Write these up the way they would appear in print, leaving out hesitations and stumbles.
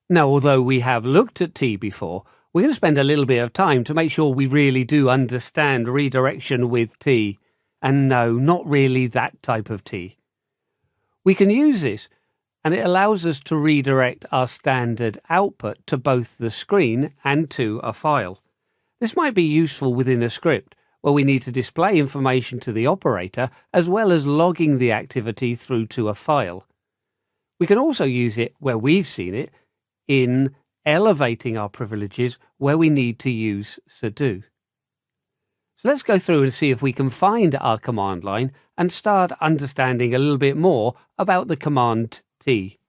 Now, although we have looked at T before, we're going to spend a little bit of time to make sure we really do understand redirection with T. And no, not really that type of T. We can use this, and it allows us to redirect our standard output to both the screen and to a file. This might be useful within a script where we need to display information to the operator as well as logging the activity through to a file. We can also use it where we've seen it in elevating our privileges where we need to use sudo. So let's go through and see if we can find our command line and start understanding a little bit more about the command T.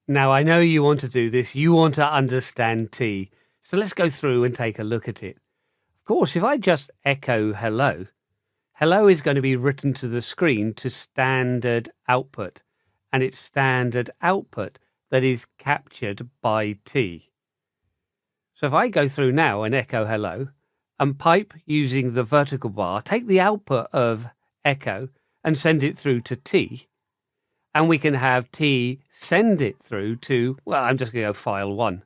Now, I know you want to do this. You want to understand T. So let's go through and take a look at it. Of course, if I just echo hello, hello is going to be written to the screen to standard output, and it's standard output that is captured by T. So if I go through now and echo hello, and pipe using the vertical bar, take the output of echo and send it through to T, and we can have T send it through to, well, I'm just going to go file 1.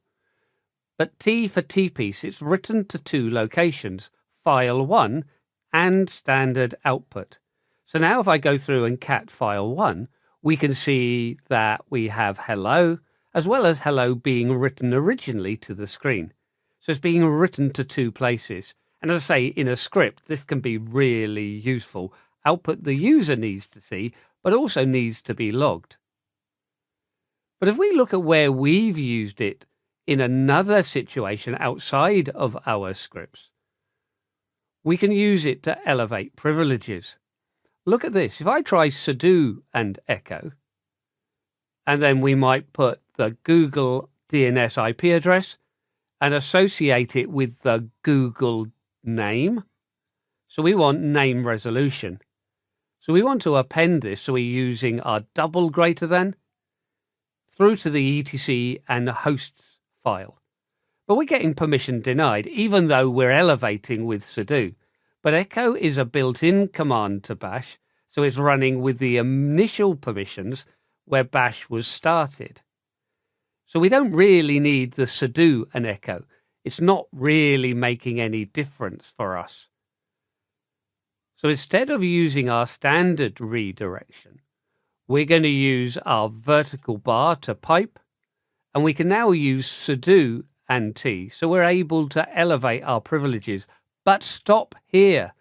But T for T piece, it's written to 2 locations, file 1 and standard output. So now if I go through and cat file 1, we can see that we have hello, as well as hello being written originally to the screen. So it's being written to 2 places. And as I say, in a script, this can be really useful. Output the user needs to see, but also needs to be logged. But if we look at where we've used it in another situation outside of our scripts, we can use it to elevate privileges. Look at this. If I try sudo and echo, and then we might put the Google DNS IP address and associate it with the Google name. So we want name resolution. So we want to append this, so we're using our double greater than through to the etc and hosts file. But we're getting permission denied, even though we're elevating with sudo. But echo is a built-in command to bash, so it's running with the initial permissions where bash was started. So we don't really need the sudo and echo. It's not really making any difference for us. So instead of using our standard redirection, we're going to use our vertical bar to pipe, and we can now use sudo and T. So we're able to elevate our privileges, but stop here.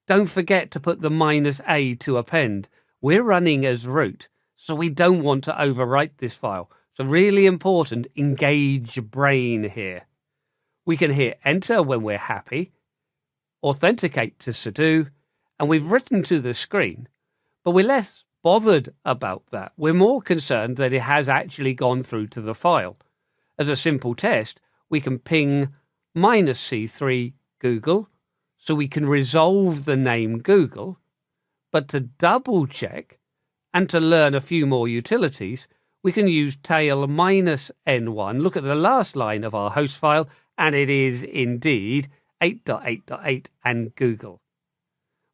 Don't forget to put the -a to append. We're running as root, so we don't want to overwrite this file. So really important, engage brain here. We can hit enter when we're happy, authenticate to sudo, and we've written to the screen, but we're less bothered about that. We're more concerned that it has actually gone through to the file. As a simple test, we can ping -C3 Google, so we can resolve the name Google, but to double check and to learn a few more utilities, we can use tail -N1, look at the last line of our host file, and it is indeed 8.8.8 and Google.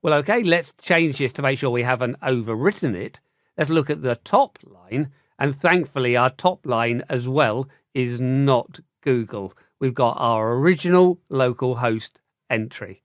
Well, okay, let's change this to make sure we haven't overwritten it. Let's look at the top line, and thankfully our top line as well is not Google. We've got our original local host entry.